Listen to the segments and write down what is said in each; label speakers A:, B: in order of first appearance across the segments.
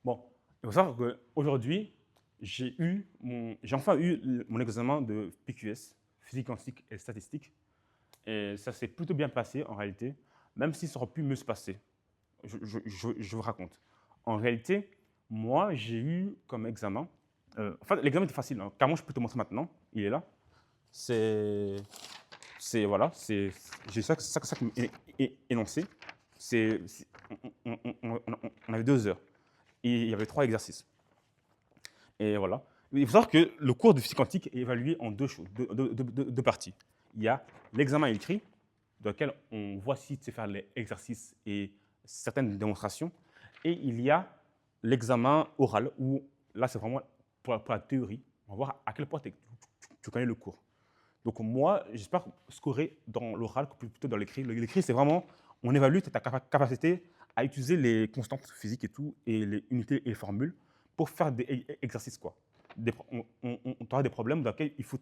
A: Bon, il faut savoir qu'aujourd'hui, j'ai enfin eu mon examen de PQS, physique quantique et statistique. Et ça s'est plutôt bien passé en réalité, même si ça aurait pu mieux se passer. Je vous raconte. En réalité, moi, j'ai eu comme examen. En fait, l'examen était facile, hein. Carrément, je peux te montrer maintenant. Il est là. C'est. Voilà. J'ai ça comme énoncé. On avait 2 heures. Et il y avait 3 exercices. Et voilà. Il faut savoir que le cours de physique quantique est évalué en deux choses, deux parties. Il y a l'examen écrit, dans lequel on voit si tu sais faire les exercices et certaines démonstrations. Et il y a l'examen oral, où là, c'est vraiment pour la théorie. On va voir à quel point tu connais le cours. Donc moi, j'espère scorer dans l'oral plutôt dans l'écrit. L'écrit, c'est vraiment, on évalue ta capacité à utiliser les constantes physiques et tout, et les unités et les formules pour faire des exercices, quoi. On aura des problèmes dans lesquels il faut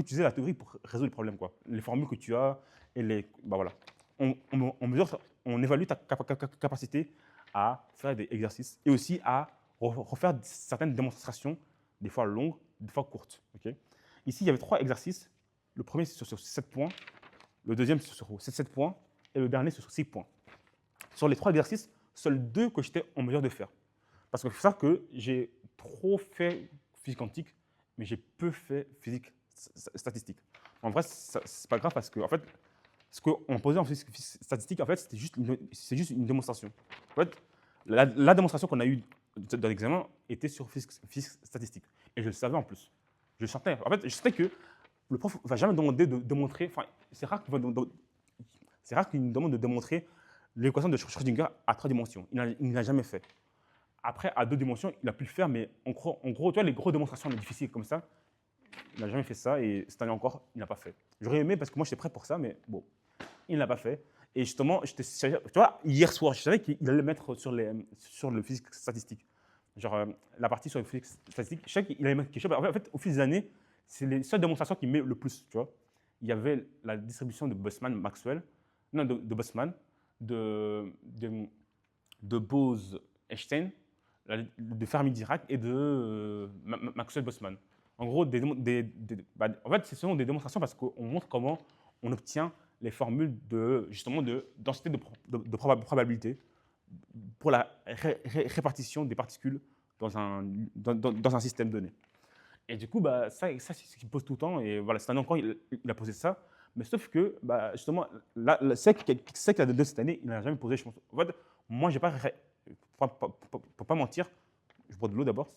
A: utiliser la théorie pour résoudre les problèmes, quoi. Les formules que tu as et les, bah voilà. On évalue ta capacité à faire des exercices et aussi à refaire certaines démonstrations, des fois longues, des fois courtes. Ok. Ici, il y avait 3 exercices. Le premier, c'est sur 7 points. Le deuxième, c'est sur 7 points. Et le dernier, c'est sur 6 points. Sur les 3 exercices, seuls 2 que j'étais en mesure de faire. Parce qu'il faut savoir que j'ai trop fait physique quantique, mais j'ai peu fait physique statistique. En vrai, c'est pas grave parce que, en fait, ce qu'on posait en physique statistique, en fait, c'est juste une démonstration. En fait, la démonstration qu'on a eue dans l'examen était sur physique statistique. Et je le savais en plus. Je sentais. En fait, je sentais que le prof ne va jamais demander de démontrer. Enfin, c'est rare qu'il nous demande de démontrer l'équation de Schrödinger à 3 dimensions. Il ne l'a jamais fait. Après, à 2 dimensions, il a pu le faire, mais en gros, tu vois, les grosses démonstrations difficiles comme ça, il n'a jamais fait ça et cette année encore, il n'a pas fait. J'aurais aimé parce que moi, j'étais prêt pour ça, mais bon, il ne l'a pas fait. Et justement, tu vois, hier soir, je savais qu'il allait le mettre sur le physique statistique. Genre, la partie sur le physique statistique, je savais qu'il allait mettre quelque chose. En fait, au fil des années, c'est les seules démonstrations qui met le plus, tu vois. Il y avait la distribution de Boltzmann-Maxwell, non, de Boltzmann, de Bose-Einstein, de Fermi-Dirac et de Maxwell-Boltzmann. En gros, en fait, ce sont des démonstrations parce qu'on montre comment on obtient les formules justement de densité de probabilité pour la répartition des particules dans un système donné. Et du coup, bah, ça c'est ce qu'il pose tout le temps. Et voilà, cette année encore, il a posé ça. Mais sauf que, bah, justement, c'est qu'il a de cette année, il n'a jamais posé, je pense. En fait, moi, j'ai pas, pour pas mentir, je bois de l'eau d'abord.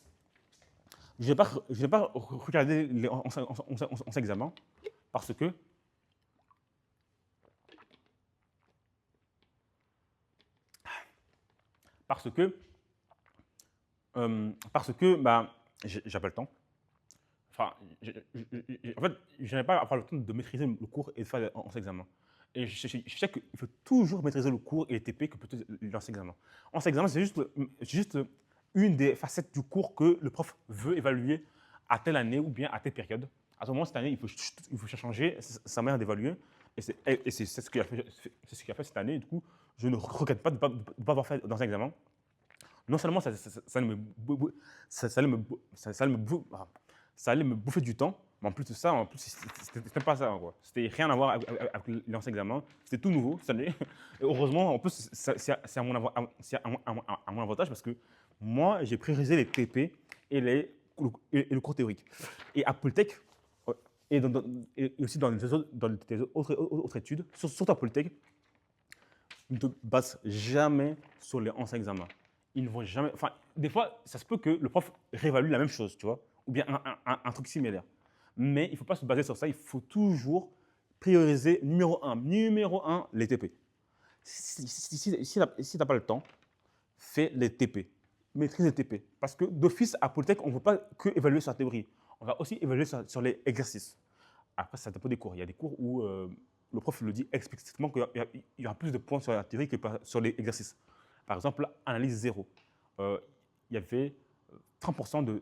A: Je n'ai pas regardé les anciens examens parce que, parce que, bah, j'ai pas le temps. Enfin, en fait, je n'avais pas à avoir le temps de maîtriser le cours et de faire l'ancien examen. Et je sais qu'il faut toujours maîtriser le cours et les TP que plutôt l'ancien examen. L'ancien examen, c'est juste une des facettes du cours que le prof veut évaluer à telle année ou bien à telle période. À ce moment, cette année, il faut changer sa manière d'évaluer. Et c'est ce qu'il a fait, c'est ce qu'il a fait cette année. Et du coup, je ne regrette pas de ne pas avoir fait dans un examen. Non seulement ça allait ça allait me bouffer du temps, mais en plus de ça, c'était pas ça, quoi. C'était rien à voir avec l'ancien examen. C'était tout nouveau cette année. Et heureusement, en plus, c'est à mon avantage parce que moi, j'ai priorisé les TP et, et le cours théorique. Et à Polytech, et, et aussi dans les autres études, surtout à Polytech, ne te base jamais sur les anciens examens. Ils ne vont jamais. Enfin, des fois, ça se peut que le prof réévalue la même chose, tu vois, ou bien un truc similaire. Mais il ne faut pas se baser sur ça. Il faut toujours prioriser numéro un, les TP. Si tu n'as pas le temps, fais les TP. Maîtrise les TP. Parce que d'office, à Polytech, on ne veut pas que évaluer sur la théorie. On va aussi évaluer sur les exercices. Après, ça dépend des cours. Il y a des cours où le prof le dit explicitement qu'il y aura plus de points sur la théorie que sur les exercices. Par exemple, analyse 0. Il y avait 30%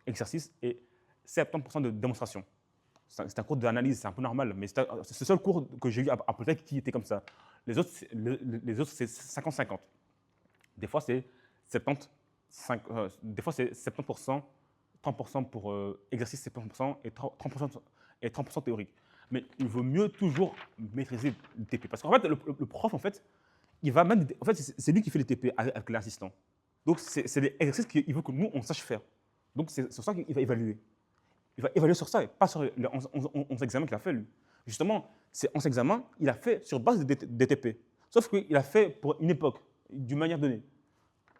A: d'exercices et 70% de démonstration. C'est un cours d'analyse, c'est un peu normal, mais c'est le seul cours que j'ai eu à Polytech qui était comme ça. Les autres, c'est 50-50. Des fois, c'est 70 des fois c'est 70%, 30% pour exercice, 70% et 30% théorique. Mais il vaut mieux toujours maîtriser le TP. Parce qu'en fait, le prof, en fait, il va même. En fait, c'est lui qui fait les TP avec l'assistant. Donc, c'est des exercices qu'il veut que nous, on sache faire. Donc, c'est sur ça qu'il va évaluer. Il va évaluer sur ça et pas sur les 11 examens qu'il a fait, lui. Justement, ces 11 examens, il a fait sur base des TP. Sauf qu'il a fait pour une époque, d'une manière donnée.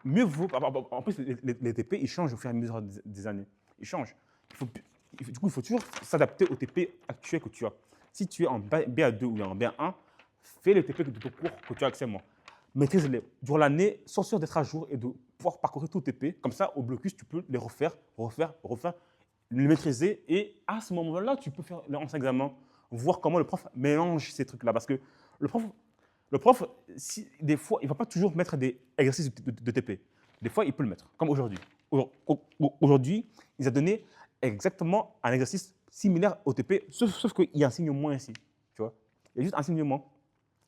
A: Mieux vaut. En plus, les TP, ils changent au fur et à mesure des années. Ils changent. Du coup, il faut toujours s'adapter au TP actuel que tu as. Si tu es en BA2 ou en BA1, fais les TP de ton cours que tu as actuellement. Maîtrise-les. Durant l'année, sois sûr d'être à jour et de pouvoir parcourir tous tes TP. Comme ça, au blocus, tu peux les refaire, les maîtriser. Et à ce moment-là, tu peux faire l'ancien examen, voir comment le prof mélange ces trucs-là. Parce que le prof des fois, il ne va pas toujours mettre des exercices de TP. Des fois, il peut le mettre, comme aujourd'hui. Aujourd'hui, il a donné exactement un exercice similaire au TP, sauf qu'il y a un signe moins ici. Tu vois, il y a juste un signe moins.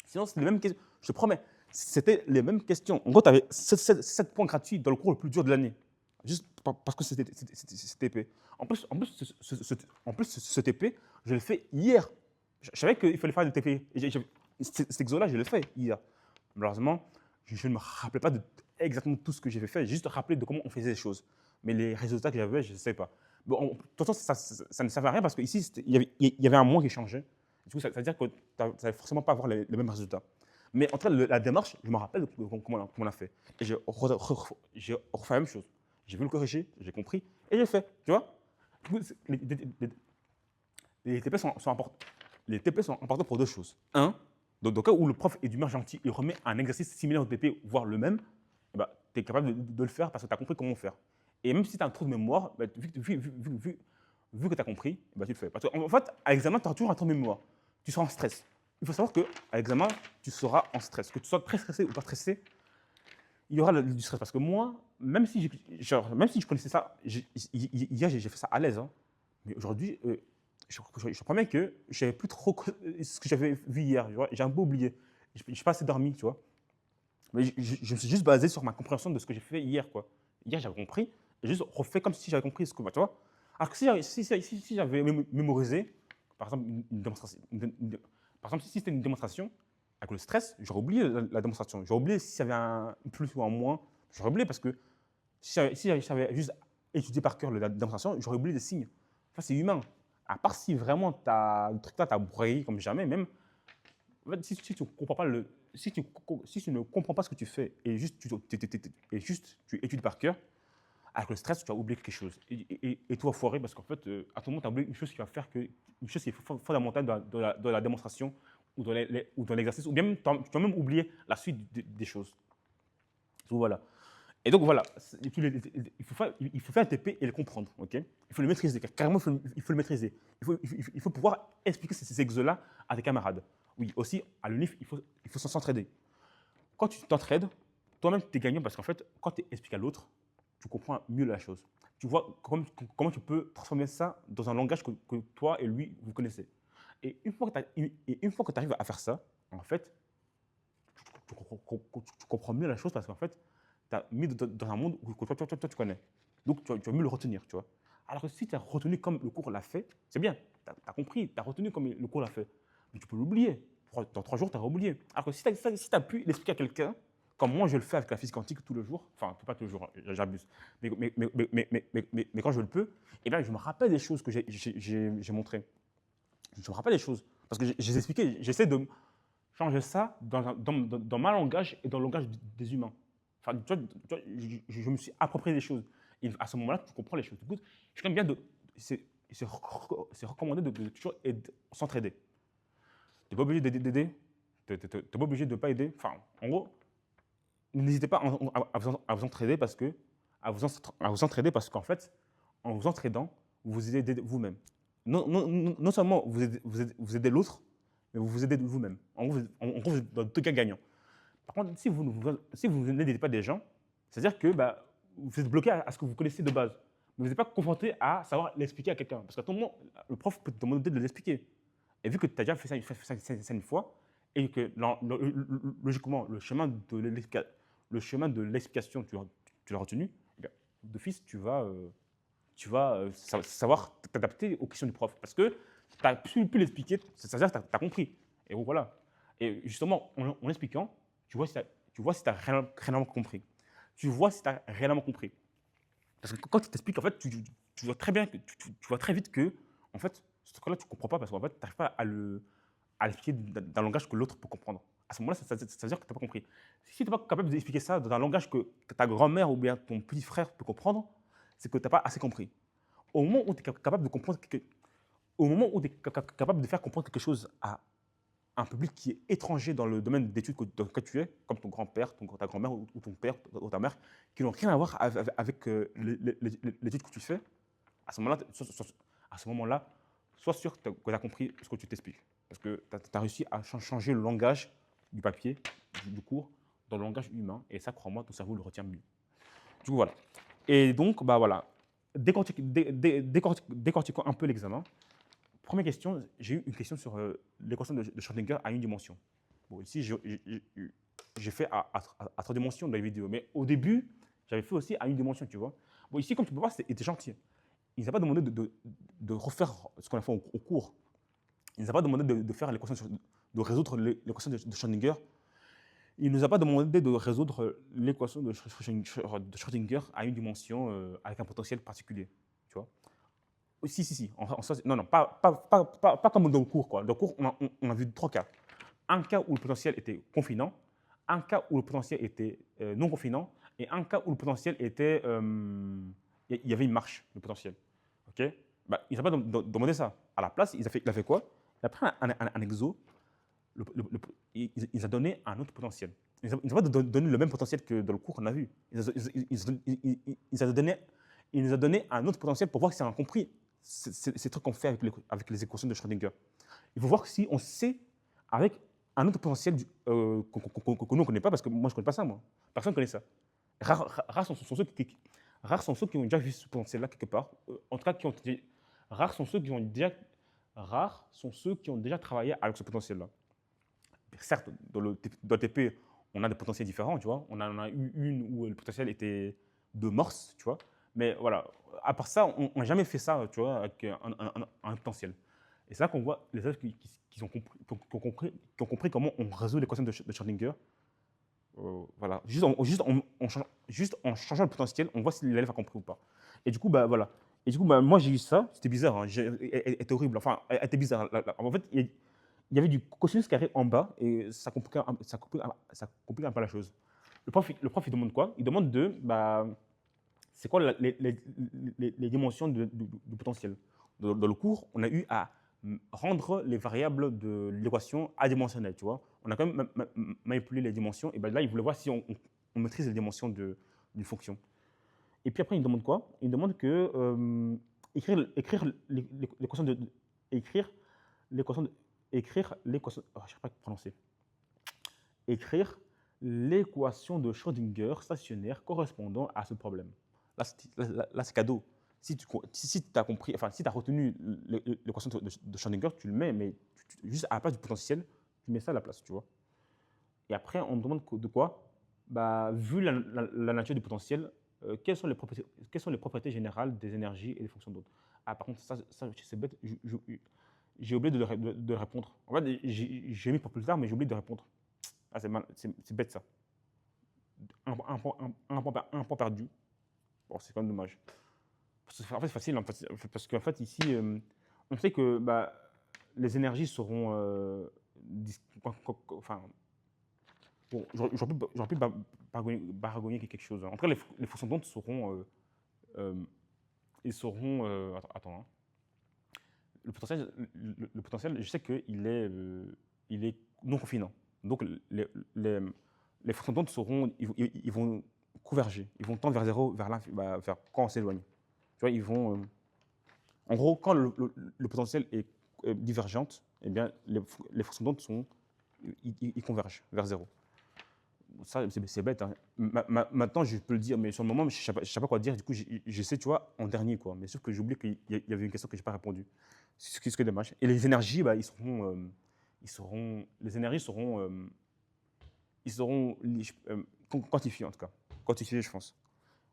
A: Sinon, c'est les mêmes questions. Je te promets, c'était les mêmes questions. En gros, tu avais 7 points gratuits dans le cours le plus dur de l'année. Juste parce que c'était TP. En plus, ce TP, je l'ai fait hier. Je savais qu'il fallait faire du TP. Cet exo-là, je l'ai fait hier. Malheureusement, je ne me rappelais pas de exactement tout ce que j'avais fait. J'ai juste rappelé de comment on faisait les choses. Mais les résultats que j'avais, je ne sais pas. Bon, de toute façon, ça ne servait à rien parce qu'ici, il y avait un mois qui changeait. Du coup, ça veut dire que tu n'allais forcément pas avoir les mêmes résultats. Mais en tout cas, la démarche, je me rappelle comment on l'a fait. Et j'ai refait la même chose. J'ai vu le corriger, j'ai compris et j'ai fait. Tu vois, les TP sont importants. Les TP sont importants pour deux choses. Un, dans le cas où le prof est d'humeur gentille, il remet un exercice similaire au TP, voire le même, bah, tu es capable de le faire parce que tu as compris comment faire. Et même si tu as un trou de mémoire, bah, vu que tu as compris, bah, tu le fais. Parce qu'en fait, à l'examen, tu auras toujours un trou de mémoire. Tu seras en stress. Il faut savoir qu'à l'examen, tu seras en stress. Que tu sois très stressé ou pas stressé, il y aura du stress. Parce que moi, même si je connaissais ça, hier, j'ai fait ça à l'aise. Hein. Mais aujourd'hui, je promets que je ne savais plus trop ce que j'avais vu hier. J'ai un peu oublié. Je n'ai pas assez dormi, tu vois. Mais je me suis juste basé sur ma compréhension de ce que j'ai fait hier, quoi. Hier, j'avais compris. J'ai juste refait comme si j'avais compris ce que, tu vois. Alors que si j'avais mémorisé, par exemple, une démonstration, par exemple, si c'était une démonstration, avec le stress, j'aurais oublié la démonstration. J'aurais oublié s'il y avait un plus ou un moins. J'aurais oublié parce que si j'avais juste étudié par cœur la démonstration, j'aurais oublié des signes. Enfin, c'est humain. À part si vraiment le truc là, t'as broyé comme jamais, même. En fait, si tu comprends pas si tu ne comprends pas ce que tu fais et juste tu étudies par cœur, avec le stress, tu vas oublier quelque chose. Et tu vas foirer parce qu'en fait, à tout moment, tu as oublié une chose qui va faire une chose qui est fondamentale dans la démonstration ou dans l'exercice, ou bien tu vas même oublier la suite des choses. Donc voilà. Et donc voilà, il faut faire un TP et le comprendre. Okay, il faut le maîtriser, carrément, il faut le maîtriser. Il faut pouvoir expliquer ces exos-là à tes camarades. Oui, aussi, à l'UNIF, il faut s'entraider. Quand tu t'entraides, toi-même, tu es gagnant parce qu'en fait, quand tu expliques à l'autre, tu comprends mieux la chose. Tu vois comment tu peux transformer ça dans un langage que toi et lui, vous connaissez. Et une fois que tu arrives à faire ça, en fait, tu comprends mieux la chose parce qu'en fait, tu as mis dans un monde que toi, tu connais. Donc, tu vas mieux le retenir, tu vois. Alors que si tu as retenu comme le cours l'a fait, c'est bien. Tu as compris, tu as retenu comme le cours l'a fait. Mais tu peux l'oublier. Dans 3 jours, tu auras oublié. Alors que si tu as pu l'expliquer à quelqu'un, comme moi je le fais avec la physique quantique tous les jours, enfin, pas tous les jours, j'abuse, mais quand je le peux, eh bien, je me rappelle des choses que j'ai montrées. Je me rappelle des choses. Parce que j'ai expliqué, j'essaie de changer ça dans ma langage et dans le langage des humains. Enfin, tu vois, je me suis approprié des choses. Et à ce moment-là, tu comprends les choses. Du coup, je quand même bien c'est recommandé de toujours s'entraider. Tu n'es pas obligé d'aider, tu n'es pas obligé de ne pas aider. Enfin, en gros, n'hésitez pas à vous entraider à vous entraider parce qu'en fait, en vous entraidant, vous aidez vous-même. Non seulement vous aidez l'autre, mais vous vous aidez vous-même. En gros, vous êtes dans deux cas gagnants. Par contre, si vous n'aidez pas des gens, c'est-à-dire que vous êtes bloqué à ce que vous connaissez de base. Mais vous n'êtes pas confronté à savoir l'expliquer à quelqu'un. Parce qu'à tout moment, le prof peut te demander de l'expliquer. Et vu que tu as déjà fait ça une fois, et que logiquement, le chemin de l'explication, tu l'as retenu, d'office, tu vas savoir t'adapter aux questions du prof. Parce que tu as pu l'expliquer, c'est-à-dire que tu as compris. Et donc, voilà. Et justement, en expliquant, tu vois si tu as réellement compris. Tu vois si tu as réellement compris. Parce que quand tu t'expliques, en fait, tu vois très bien, tu vois très vite que, en fait, ce truc-là, tu ne comprends pas parce qu'en fait, tu n'arrives pas à l'expliquer d'un langage que l'autre peut comprendre. À ce moment-là, ça veut dire que tu n'as pas compris. Si tu n'es pas capable d'expliquer ça dans un langage que ta grand-mère ou bien ton petit frère peut comprendre, c'est que tu n'as pas assez compris. Au moment où tu es capable de comprendre, au moment où tu es capable de faire comprendre quelque chose à un public qui est étranger dans le domaine d'études dans lequel tu es, comme ton grand-père, ta grand-mère ou ton père ou ta mère, qui n'ont rien à voir avec l'étude que tu fais, à ce moment-là, sois sûr que tu as compris ce que tu t'expliques. Parce que tu as réussi à changer le langage du papier, du cours, dans le langage humain. Et ça, crois-moi, ton cerveau le retient mieux. Du coup, voilà. Et donc, bah voilà, décortiquons un peu l'examen. Première question, j'ai eu une question sur l'équation de Schrödinger à une dimension. Bon, ici, j'ai fait à 3 dimensions dans les vidéos, mais au début, j'avais fait aussi à une dimension, tu vois. Bon, ici, comme tu peux voir, c'était gentil. Il ne nous a pas demandé de refaire ce qu'on a fait au cours. Il ne nous a pas demandé de faire l'équation, de résoudre l'équation de Schrödinger. Il ne nous a pas demandé de résoudre l'équation de Schrödinger à une dimension avec un potentiel particulier, tu vois. Si, si, si. Non, non, pas comme dans le cours, quoi. Dans le cours, on a vu 3 cas. Un cas où le potentiel était confinant, un cas où le potentiel était non confinant, et un cas où le potentiel était. Il y avait une marche, le potentiel. OK. Bah, il n'a pas demandé ça. À la place, il a fait quoi? Il a pris un exo, il a donné un autre potentiel. Il n'a pas donné le même potentiel que dans le cours qu'on a vu. Il nous a donné un autre potentiel pour voir si on a compris ces trucs qu'on fait avec les équations de Schrödinger. Il faut voir si on sait, avec un autre potentiel que nous ne connaît pas, parce que moi je ne connais pas ça, moi. Personne ne connaît ça. Rares sont ceux qui ont déjà vu ce potentiel-là quelque part. En tout cas, rares sont ceux qui ont déjà travaillé avec ce potentiel-là. Certes, dans le TP, on a des potentiels différents, tu vois. On en a eu une où le potentiel était de Morse, tu vois. Mais voilà, à part ça, on n'a jamais fait ça, tu vois, avec un potentiel. Et c'est là qu'on voit les élèves qui ont compris comment on résout l'équation de Schrödinger. Voilà, juste en changeant le potentiel, on voit si l'élève a compris ou pas. Et du coup, bah voilà. Et du coup, bah, moi j'ai eu ça, c'était bizarre, hein. Elle était horrible. Enfin, elle était bizarre. En fait, il y avait du cosinus carré en bas et ça complique un peu la chose. Le prof, il demande quoi? Il demande c'est quoi les dimensions du potentiel. Dans le cours, on a eu à rendre les variables de l'équation adimensionnelles, tu vois. On a quand même manipulé les dimensions, et ben là, il voulait voir si on maîtrise les dimensions d'une fonction. Et puis après, il demande quoi? Il demande que écrire l'équation écrire l'équation je ne sais pas prononcer. Écrire l'équation de Schrödinger stationnaire correspondant à ce problème. Là, c'est cadeau. Si tu as compris, enfin, si tu as retenu l'équation de Schrödinger, tu le mets, mais juste à la place du potentiel, tu mets ça à la place, tu vois. Et après, on me demande de quoi? Bah, vu la nature du potentiel, quelles sont les propriétés générales des énergies et des fonctions d'autres? Ah, par contre, ça c'est bête, j'ai oublié de répondre. En fait, j'ai mis pour plus tard, mais j'ai oublié de répondre. Ah, c'est bête ça. Un point perdu. Bon, c'est quand même dommage. En fait, c'est facile, hein, parce qu'en fait, ici, on sait que bah, les énergies seront. Enfin, bon, j'aurais pu baragouiner quelque chose. En tout cas, les fonctions d'onde seront. Ils seront. Attends. Hein. Le potentiel, je sais qu'il est, il est non confinant. Donc, les fonctions d'onde seront. Ils vont converger. Ils vont tendre vers zéro, vers quand on s'éloigne. Tu vois, ils vont. En gros, quand le potentiel est divergente, eh bien, les fonctions d'onde ils convergent vers zéro. Ça, c'est bête. Hein. Maintenant, je peux le dire, mais sur le moment, je ne sais pas quoi dire. Du coup, j'essaie, tu vois, en dernier. Quoi. Mais sauf que j'ai oublié qu'il y avait une question que je n'ai pas répondu. Ce qui est dommage. Et les énergies, bah, les énergies seront quantifiées, en tout cas. Quantifiées, je pense.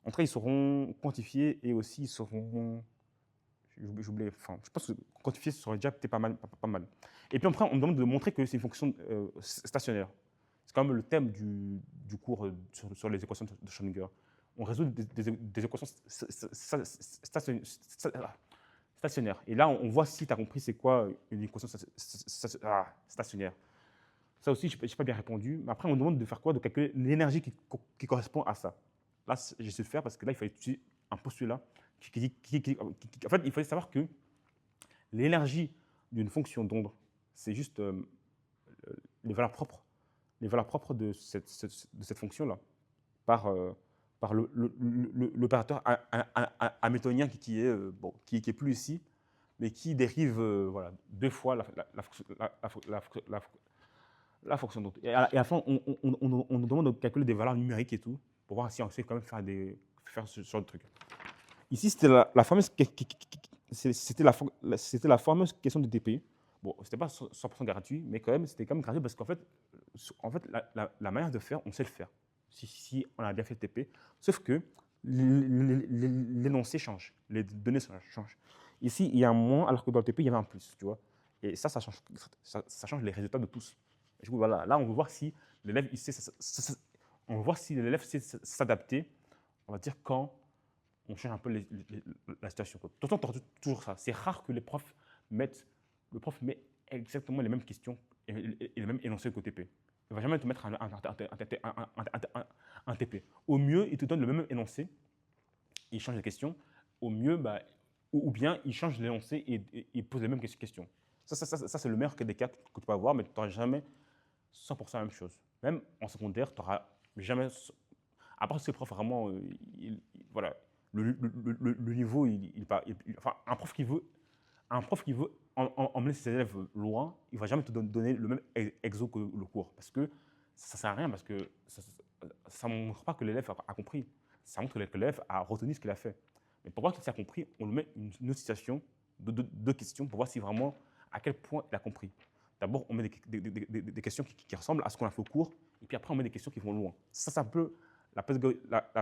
A: En tout cas, ils seront quantifiés et aussi ils seront. J'ai oublié, enfin, je pense que quantifier ce serait déjà peut-être pas mal. Et puis après, on me demande de montrer que c'est une fonction stationnaire. C'est quand même le thème du cours sur les équations de Schrödinger. On résout des équations stationnaires. Et là, on voit si tu as compris c'est quoi une équation stationnaire. Ça aussi, je n'ai pas bien répondu. Mais après, on me demande de faire quoi? De calculer l'énergie qui correspond à ça. Là, j'ai su le faire parce que là, il fallait étudier un postulat en fait, il fallait savoir que l'énergie d'une fonction d'onde, c'est juste les valeurs propres, de cette fonction-là, par, par l'opérateur hamiltonien qui est plus ici, mais qui dérive voilà, deux fois la fonction d'onde. Et à la fin, on nous demande de calculer des valeurs numériques et tout, pour voir si on sait quand même faire ce genre de truc. Ici, c'était la fameuse, c'était la fameuse question de TP. Bon, c'était pas 100% gratuit, mais quand même, c'était quand même gratuit parce qu'en fait, la manière de faire, on sait le faire. Si on a bien fait le TP, sauf que l'énoncé change, les données changent. Ici, il y a un moins, alors que dans le TP, il y avait un plus, tu vois. Et ça change les résultats de tous. Et du coup, voilà, là, on veut voir si l'élève sait s'adapter, on va dire, quand on change un peu la situation. Tout le temps, tu auras toujours ça. C'est rare que le prof met exactement les mêmes questions et les mêmes énoncés qu'au TP. Il ne va jamais te mettre un TP. Au mieux, il te donne le même énoncé, il change les questions. Au mieux, ou bien il change l'énoncé et il pose les mêmes questions. Ça c'est le meilleur des cas que tu peux avoir, mais tu n'auras jamais 100% la même chose. Même en secondaire, tu n'auras jamais. À part si le prof vraiment, voilà, le niveau, enfin, un prof qui veut emmener ses élèves loin, il ne va jamais te donner le même exo que le cours. Parce que ça ne sert à rien, parce que ça ne montre pas que l'élève a compris. Ça montre que l'élève a retenu ce qu'il a fait. Mais pour voir qu'il a compris, on lui met une autre situation, deux questions, pour voir si vraiment, à quel point il a compris. D'abord, on met des questions qui ressemblent à ce qu'on a fait au cours, et puis après, on met des questions qui vont loin. Ça, c'est un peu la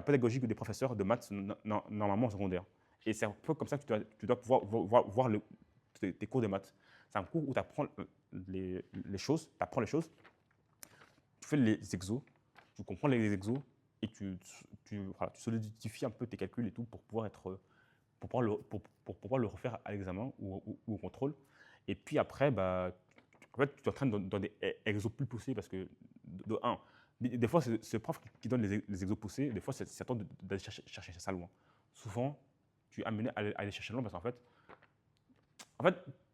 A: pédagogie des professeurs de maths normalement en secondaire. Et c'est un peu comme ça que tu dois pouvoir voir tes cours de maths. C'est un cours où tu apprends les choses, tu fais les exos, tu comprends les exos et voilà, tu solidifies un peu tes calculs et tout pour pouvoir le refaire à l'examen ou au contrôle. Et puis après, en fait, tu t'entraînes dans des exos plus poussés parce que, de un, des fois, c'est le prof qui donne les exos poussés, des fois, c'est à toi d'aller chercher ça loin. Souvent, tu es amené à aller chercher loin parce qu'en fait,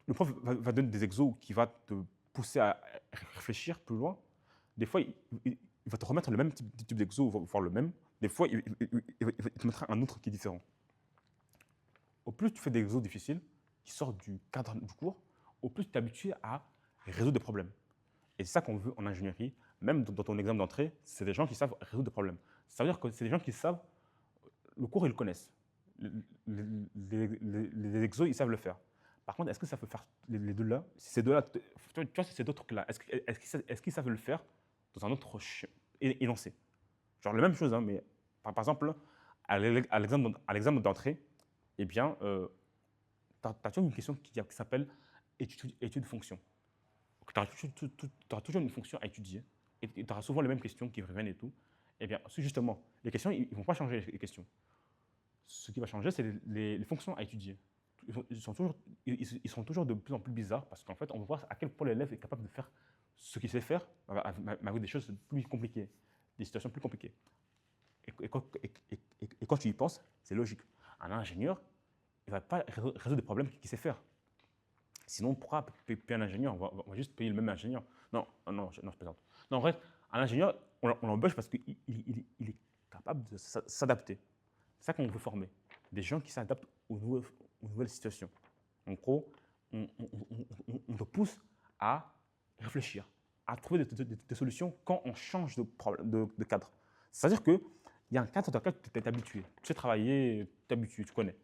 A: le prof va donner des exos qui va te pousser à réfléchir plus loin. Des fois, il va te remettre le même type d'exo, voire le même. Des fois, il te mettra un autre qui est différent. Au plus tu fais des exos difficiles, qui sortent du cadre du cours, au plus tu es habitué à résoudre des problèmes. Et c'est ça qu'on veut en ingénierie, même dans ton examen d'entrée, c'est des gens qui savent résoudre des problèmes. Ça veut dire que c'est des gens qui savent, le cours, ils le connaissent. Les exos, ils savent le faire. Par contre, est-ce que ça peut faire les deux là? Ces deux là, tu vois, ces deux trucs là, est-ce qu'ils savent le faire dans un autre énoncé? Genre la même chose, hein, mais par exemple, à l'examen d'entrée, eh bien, tu as toujours une question qui s'appelle étude fonction. Tu auras toujours une fonction à étudier et tu auras souvent les mêmes questions qui reviennent et tout. Eh bien, justement, les questions, ils ne vont pas changer les questions. Ce qui va changer, c'est les fonctions à étudier. Ils seront toujours de plus en plus bizarres parce qu'en fait, on va voir à quel point l'élève est capable de faire ce qu'il sait faire avec des choses plus compliquées, des situations plus compliquées. Et quand tu y penses, c'est logique. Un ingénieur, il ne va pas résoudre des problèmes qu'il sait faire. Sinon, pourquoi payer un ingénieur? On va juste payer le même ingénieur. Non, je plaisante. Non, en vrai, un ingénieur, on l'embauche parce qu'il est capable de s'adapter. C'est ça qu'on veut former. Des gens qui s'adaptent aux nouvelles situations. En gros, on te pousse à réfléchir, à trouver des solutions quand on change de cadre. C'est-à-dire qu'il y a un cadre dans lequel tu es habitué. Tu sais travailler, tu es habitué, tu connais.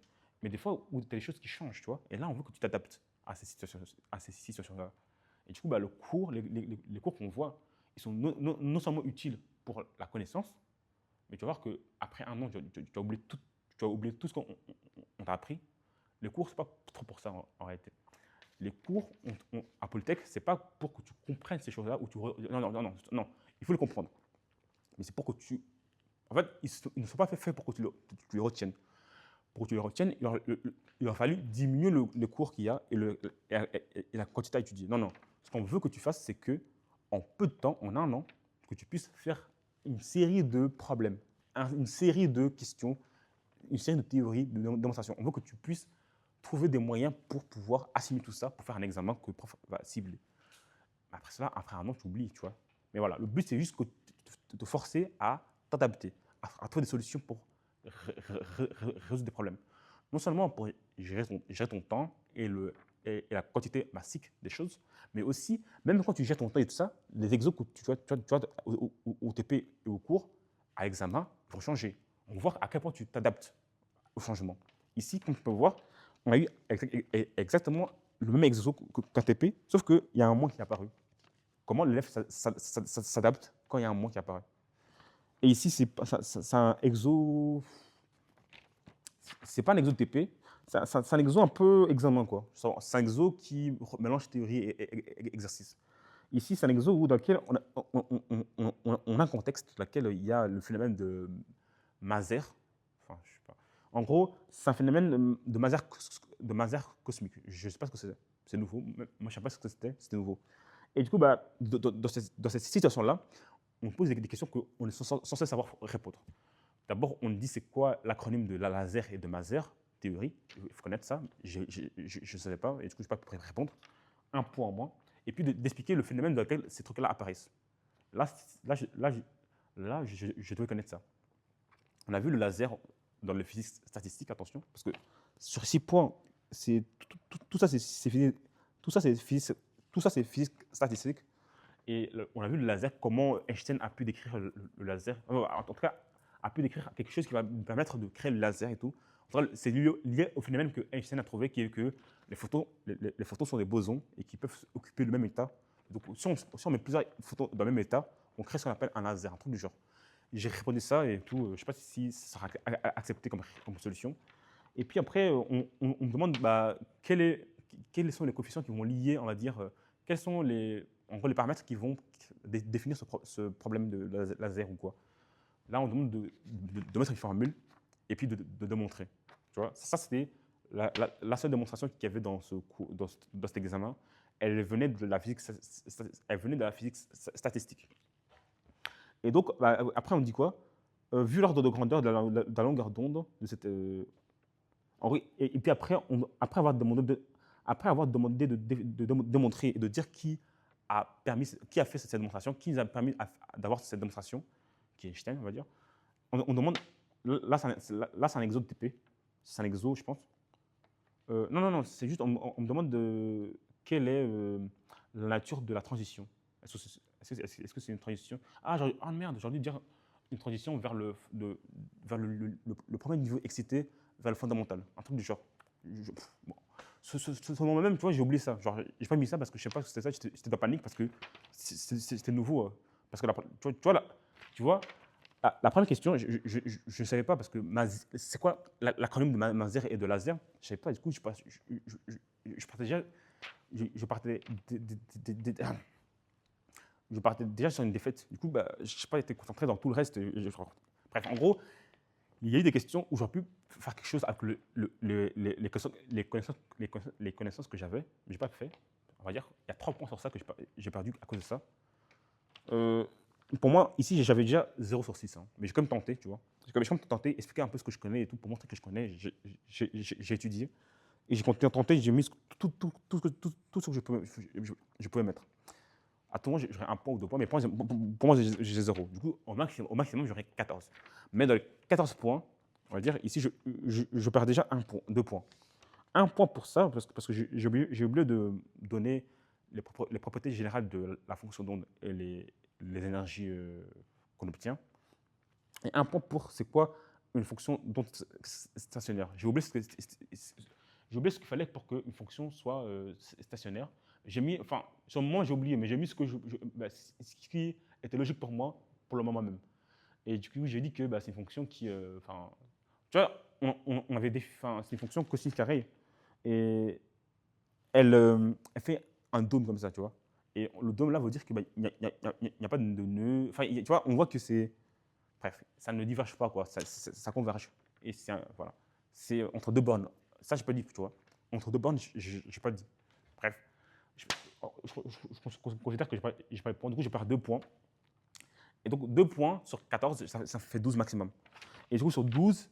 A: Mais des fois, où tu as des choses qui changent, tu vois. Et là, on veut que tu t'adaptes à ces situations-là. Et du coup, les cours qu'on voit, ils sont non seulement utiles pour la connaissance, Mais tu vas voir qu'après un an, tu vas oublier tout ce qu'on t'a appris. Les cours, ce n'est pas trop pour ça en réalité. Les cours à Polytech, ce n'est pas pour que tu comprennes ces choses-là. Non, non, non, non, non, il faut les comprendre. Mais c'est pour que tu... En fait, ils ne sont pas faits pour que tu les retiennes. Pour que tu les retiennes, il a fallu diminuer le cours qu'il y a et la quantité à étudier. Non, non. Ce qu'on veut que tu fasses, c'est que en peu de temps, en un an, que tu puisses faire une série de problèmes, une série de questions, une série de théories, de démonstrations. On veut que tu puisses trouver des moyens pour pouvoir assimiler tout ça, pour faire un examen que le prof va cibler. Après cela, après un an, tu oublies, tu vois. Mais voilà, le but, c'est juste de te forcer à t'adapter, à trouver des solutions pour résoudre des problèmes. Non seulement pour gérer ton temps et la quantité massique des choses, mais aussi, même quand tu gères ton temps et tout ça, les exos que tu vois au TP et au cours, à l'examen, vont changer. On va voir à quel point tu t'adaptes au changement. Ici, comme tu peux voir, on a eu exactement le même exo qu'un TP, sauf qu'il y a un mois qui est apparu. Comment l'élève s'adapte quand il y a un mois qui apparaît. Et ici, c'est un exo. C'est pas un exo TP, c'est un exo un peu examen, quoi. C'est un exo qui mélange théorie et exercice. Ici, c'est un exo dans lequel on a un contexte dans lequel il y a le phénomène de Maser. Enfin, je sais pas. En gros, c'est un phénomène de Maser cosmique. Je ne sais pas ce que c'est. C'est nouveau. Moi, je ne sais pas ce que c'était. C'était nouveau. Et du coup, dans cette situation-là, on pose des questions qu'on est censé savoir répondre. D'abord, on dit c'est quoi l'acronyme de la laser et de Maser, théorie. Il faut connaître ça. Je ne savais pas, et du coup, je ne peux pas répondre. Un point en moins. Et puis d'expliquer le phénomène dans lequel ces trucs-là apparaissent. Là, je devais connaître ça. On a vu le laser dans le physique statistique, attention, parce que sur 6 points, tout ça, c'est physique statistique. Et on a vu le laser, comment Einstein a pu décrire le laser. En tout cas, a pu décrire quelque chose qui va nous permettre de créer le laser et tout. C'est lié au phénomène que Einstein a trouvé, qui est que les photons sont des bosons et qui peuvent occuper le même état. Donc, si on met plusieurs photons dans le même état, on crée ce qu'on appelle un laser, un truc du genre. J'ai répondu ça et tout. Je ne sais pas si ça sera accepté comme solution. Et puis après, on me demande quels sont les coefficients qui vont lier, on va dire, quels sont en gros, les paramètres qui vont définir ce problème de laser ou quoi. Là, on demande de mettre une formule et puis de démontrer. Tu vois, ça c'était la seule démonstration qu'il y avait dans cet examen. Elle venait de la physique statistique. Et donc, après, on dit quoi? Vu l'ordre de grandeur de la longueur d'onde de cette. Et puis après, après avoir demandé de démontrer et de dire qui a fait cette démonstration, qui nous a permis d'avoir cette démonstration, qui est Einstein, on va dire. On demande. Là, c'est un exo de TP. C'est un exo, je pense. Non, non, non, c'est juste, on me demande quelle est la nature de la transition. Est-ce que c'est une transition? Ah merde, j'ai envie de dire une transition vers le premier niveau excité vers le fondamental. Un truc du genre. Bon. Ce moment même, tu vois, j'ai oublié ça. Genre, j'ai pas mis ça parce que je sais pas ce que c'était ça. J'étais dans la panique parce que c'était nouveau. Parce que tu vois, la première question, je ne savais pas parce que c'est quoi l'acronyme de Maser et de laser? Je ne savais pas. Du coup, je partais déjà sur une défaite. Du coup, je n'ai pas été concentré dans tout le reste. Bref, en gros, il y a eu des questions où j'aurais pu faire quelque chose avec les connaissances que j'avais, mais je n'ai pas fait. On va dire, il y a 3 points sur ça que j'ai perdu à cause de ça. Pour moi, ici, j'avais déjà 0 sur 6. Hein. Mais j'ai quand même tenté, tu vois. J'ai quand même tenté, expliquer un peu ce que je connais et tout, pour montrer que je connais. J'ai étudié. Et j'ai continué à tenter, j'ai mis tout ce que je pouvais mettre. À tout moment, j'aurais 1 point ou 2 points, mais pour moi, j'ai 0. Du coup, au maximum, j'aurais 14. Mais dans les 14 points, on va dire, ici, je perds déjà 2 points. 1 point pour ça, parce que j'ai oublié de donner les propriétés générales de la fonction d'onde et les énergies qu'on obtient. Et 1 point pour, c'est quoi une fonction d'onde stationnaire. J'ai oublié ce qu'il fallait pour qu'une fonction soit stationnaire. J'ai mis, enfin, sur le moment, j'ai oublié, mais j'ai mis ce qui était logique pour moi pour le moment même. Et du coup, j'ai dit que bah, c'est une fonction qui. Enfin, tu vois, on avait des. Enfin, c'est une fonction cosinus carré. Et elle fait un dôme comme ça, tu vois. Et le dôme là veut dire qu'il bah, n'y a pas de nœud. Enfin, tu vois, on voit que c'est. Bref, ça ne diverge pas, quoi. Ça converge. Et voilà. C'est entre deux bornes. Ça, je n'ai pas dit, tu vois. Entre deux bornes, je n'ai pas dit. Bref, je, je considère que je n'ai pas de points. Du coup, je perds 2 points. Et donc, 2 points sur 14, ça fait 12 maximum. Et du coup, sur 12,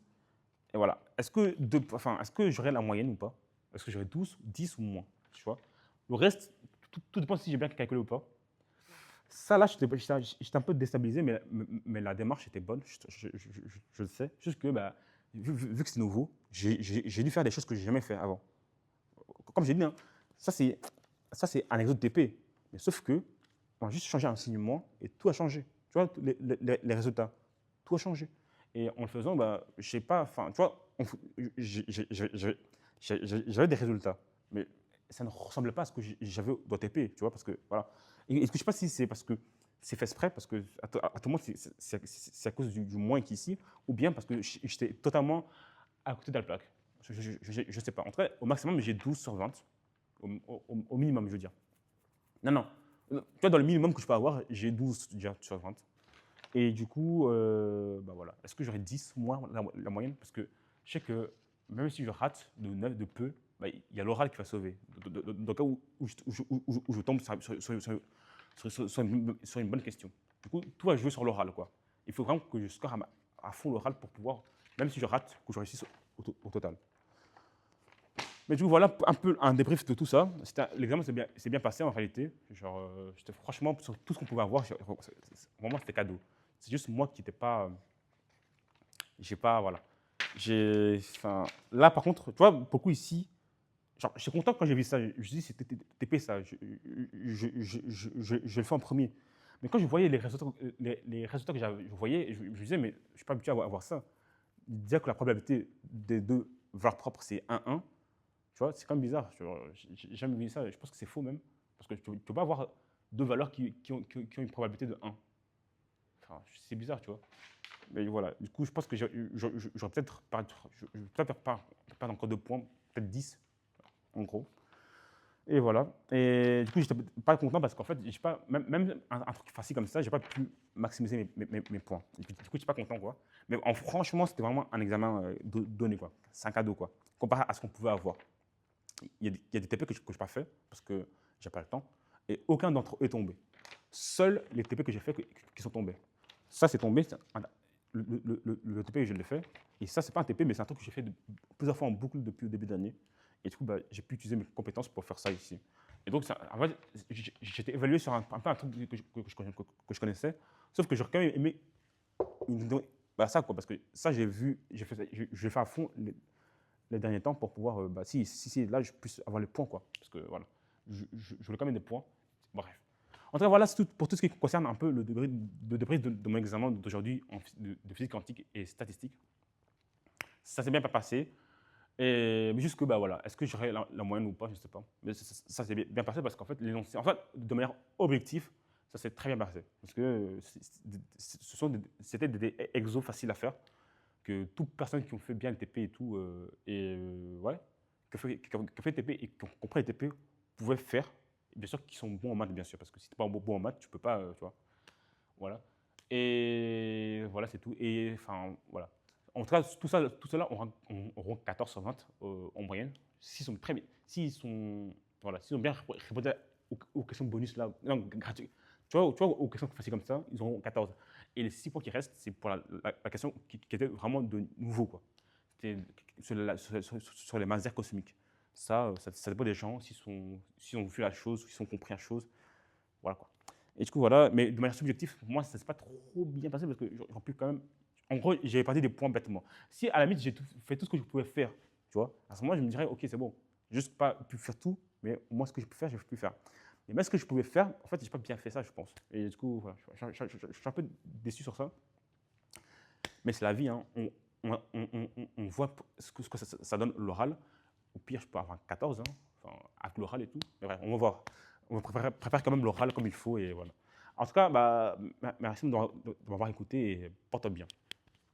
A: et voilà. Est-ce que j'aurai la moyenne ou pas? Est-ce que j'aurai 12, 10 ou moins? Tu vois? Le reste, tout dépend si j'ai bien calculé ou pas. Ça, là, j'étais un peu déstabilisé, mais la démarche était bonne, je le sais. Juste que, bah, vu que c'est nouveau, j'ai dû faire des choses que je n'ai jamais fait avant. Comme j'ai dit, hein, ça, c'est un exode TP. Mais sauf que, on a juste changé un enseignement et tout a changé. Tu vois, les résultats, tout a changé. Et en le faisant, bah, je sais pas, enfin, tu vois, j'avais des résultats, mais ça ne ressemblait pas à ce que j'avais dans TP, tu vois, parce que, voilà. Et je ne sais pas si c'est parce que c'est fait exprès, parce que à tout le monde, c'est à cause du moins qu'ici, ou bien parce que j'étais totalement à côté de la plaque. Je ne sais pas. En tout cas, au maximum, j'ai 12 sur 20. Au minimum, je veux dire. Non, non. Tu vois, dans le minimum que je peux avoir, j'ai 12 déjà sur 20. Et du coup, bah voilà. Est-ce que j'aurais 10 moins la moyenne? Parce que je sais que même si je rate de 9, de peu, bah, il y a l'oral qui va sauver. Dans le cas où je tombe sur une bonne question. Du coup, tout va jouer sur l'oral, quoi. Il faut vraiment que je score à fond l'oral pour pouvoir, même si je rate, que je réussisse au total. Mais du coup, voilà un peu un débrief de tout ça. L'examen s'est bien passé en réalité. Genre, franchement, sur tout ce qu'on pouvait avoir, vraiment, c'était cadeau. C'est juste moi qui n'étais pas. J'ai pas. Voilà. Enfin, là, par contre, tu vois, beaucoup ici, genre, je suis content quand j'ai vu ça. Je me dis, c'était TP ça. Je le fais en premier. Mais quand je voyais les résultats que je voyais, je me disais, mais je ne suis pas habitué à avoir ça. Dire que la probabilité des deux valeurs propres, c'est 1-1. Tu vois, c'est quand même bizarre. J'ai jamais vu ça. Je pense que c'est faux même. Parce que tu ne peux pas avoir deux valeurs qui ont une probabilité de 1. Enfin, c'est bizarre, tu vois. Mais voilà. Du coup, je pense que j'aurais peut-être perdre encore 2 points, peut-être 10, en gros. Et voilà. Et du coup, j'étais pas content parce qu'en fait, j'ai pas, même un truc facile comme ça, j'ai pas pu maximiser mes points. Et puis, du coup, je suis pas content, quoi. Mais franchement, c'était vraiment un examen donné, quoi. C'est un cadeau, quoi. Comparé à ce qu'on pouvait avoir. Il y a des TP que je n'ai pas fait parce que j'ai pas le temps. Et aucun d'entre eux est tombé. Seuls les TP que j'ai fait qui sont tombés. Ça, c'est tombé. Le TP que je l'ai fait. Et ça, c'est pas un TP, mais c'est un truc que j'ai fait plusieurs fois en boucle depuis le début de l'année. Et du coup, bah, j'ai pu utiliser mes compétences pour faire ça ici. Et donc, en fait, j'étais évalué sur un peu un truc que je connaissais. Sauf que j'aurais quand même aimé bah, ça, quoi. Parce que ça, j'ai fait à fond les derniers temps pour pouvoir, bah, si là, je puisse avoir les points, quoi. Parce que voilà, je voulais quand même des points. Bref. En tout cas, voilà, c'est tout, pour tout ce qui concerne un peu le degré de mon examen d'aujourd'hui de physique quantique et statistique. Ça s'est bien passé. Mais juste que, bah voilà, est-ce que j'aurai la moyenne ou pas, je ne sais pas. Mais ça s'est bien passé parce qu'en fait, l'énoncé, en fait, de manière objective, ça s'est très bien passé. Parce que c'était des exos faciles à faire que toute personne qui ont fait bien le TP et tout, ouais, qui a fait le TP et qui ont compris le TP pouvaient faire. Et bien sûr, qui sont bons en maths, bien sûr, parce que si tu n'es pas bon en maths, tu peux pas, tu vois. Voilà. Et voilà, c'est tout. Et enfin, voilà. En tout cas, tout cela, on rend 14 sur 20 en moyenne. S'ils sont très bien, voilà, s'ils ont bien répondu aux questions bonus là, non, gratuit. Tu vois, aux questions faciles comme ça, ils auront 14. Et les 6 points qui restent, c'est pour la question qui était vraiment de nouveau, quoi. C'était sur les masses cosmiques. Ça dépend des gens, s'ils ont vu la chose, s'ils ont compris la chose. Voilà, quoi. Et du coup, voilà. Mais de manière subjective, pour moi, ça ne s'est pas trop bien passé parce que j'aurais pu quand même. En gros, j'avais perdu des points bêtement. Si à la limite, j'ai fait tout ce que je pouvais faire, tu vois, à ce moment-là, je me dirais, ok, c'est bon. Juste pas pu faire tout, mais au moins ce que je peux faire, j'ai pu faire. Mais même ce que je pouvais faire, en fait, j'ai pas bien fait ça, je pense. Et du coup, voilà, je suis un peu déçu sur ça. Mais c'est la vie, hein. On voit ce que ça donne l'oral. Au pire, je peux avoir 14, hein, enfin, avec l'oral et tout. Mais bref, on va voir. On prépare quand même l'oral comme il faut et voilà. En tout cas, bah, merci de m'avoir écouté et porte bien.